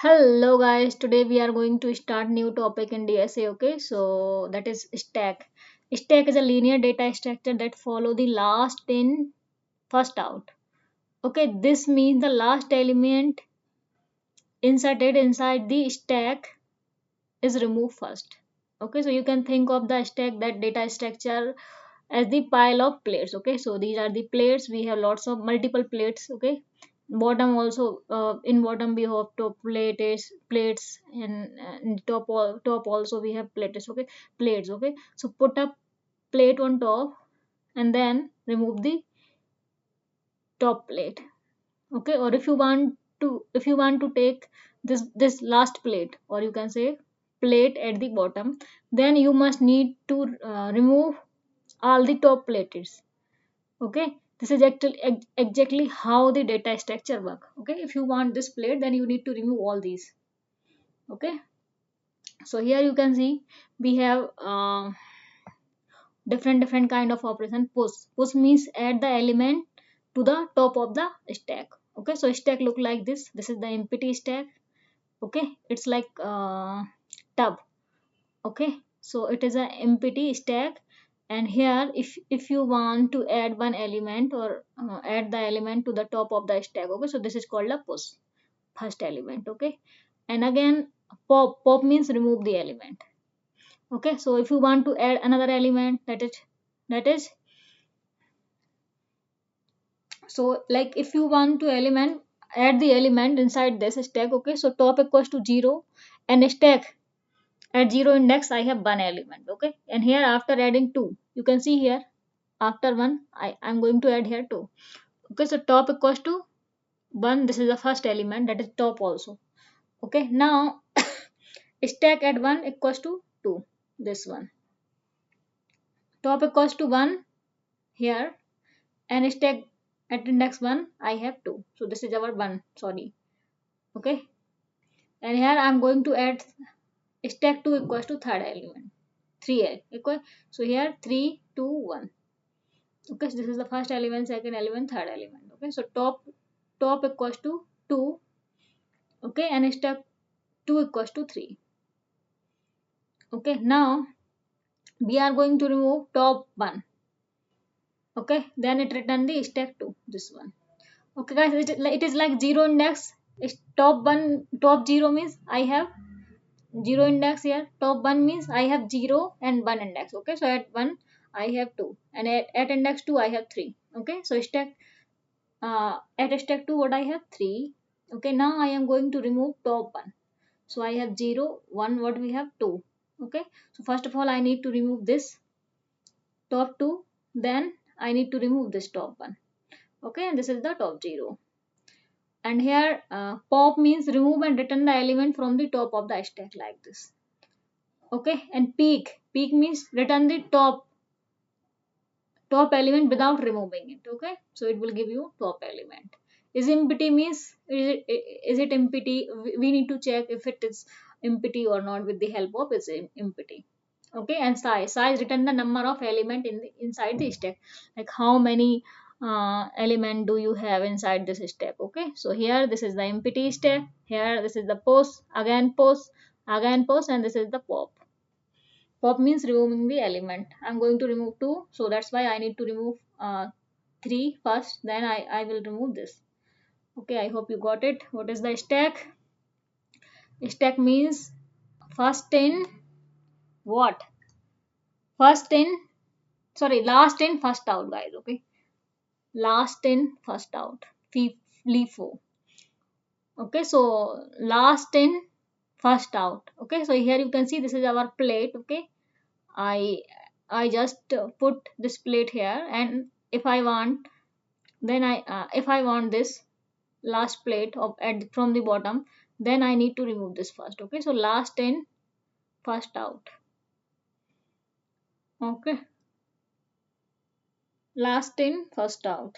Hello guys, today we are going to start new topic in DSA. Okay, so that is stack. Stack is a linear data structure that follow the last in first out. Okay, this means the last element inserted inside the stack is removed first. Okay, so you can think of the stack, that data structure, as the pile of plates. Okay, so these are the plates. We have lots of multiple plates. Okay, bottom also, in bottom we have top plates, and top also we have plates. Okay, plates. Okay, so put a plate on top and then remove the top plate. Okay, or if you want to take this last plate, or you can say plate at the bottom, then you must need to remove all the top plates. Okay, this is actually exactly how the data structure work. Okay, if you want this plate, then you need to remove all these. Okay, so here you can see we have different kind of operation. Push means add the element to the top of the stack. Okay, so stack look like this is the empty stack. Okay, it's like tub. Okay, so it is an empty stack, and here if you want to add one element, or add the element to the top of the stack. Okay, so this is called a push, first element. Okay, and again pop means remove the element. Okay, so if you want to add another element, that is so like if you want to add the element inside this stack. Okay, so top equals to 0, and stack at 0 index I have one element. Okay, and here after adding 2, you can see here after 1 I'm going to add here 2. Okay, so top equals to 1, this is the first element, that is top also. Okay, now stack at 1 equals to 2, this one. Top equals to 1 here, and stack at index 1 I have 2, so this is our 1, sorry. Okay, and here I'm going to add stack 2 equals to third element, 3 equal, so here 3 2 1. Okay, so this is the first element, second element, third element. Okay, so top equals to 2. Okay, and stack 2 equals to 3. Okay, now we are going to remove top 1. Okay, then it return the stack 2, this one. Okay guys, it is like 0 index. Top 1, top 0 means I have 0 index here. Top 1 means I have 0 and 1 index. Okay, so at 1 I have 2, and at index 2 I have 3. Okay, so at stack 2 what I have 3. Okay, now I am going to remove top 1. So I have 0 1, what we have 2. Okay, so first of all I need to remove this top 2, then I need to remove this top 1. Okay, and this is the top 0. And here pop means remove and return the element from the top of the stack, like this. Okay, and peak means return the top element without removing it. Okay, so it will give you top element. Is empty means, is it empty? We need to check if it is empty or not with the help of is empty. Okay, and size return the number of element inside the stack, like how many element do you have inside this stack. Okay, so here this is the empty stack, here this is the post, again post, again post, and this is the pop means removing the element. I'm going to remove 2, so that's why I need to remove 3 first, then I will remove this. Okay, I hope you got it. What is the stack? Stack means first in what? First in, sorry, last in first out, guys. Okay, last in first out. LIFO. Okay, so last in first out. Okay, so here you can see this is our plate. Okay, I I just put this plate here, and if I want, then if I want this last plate from the bottom, then I need to remove this first. Okay, so last in first out. Okay, last in first out.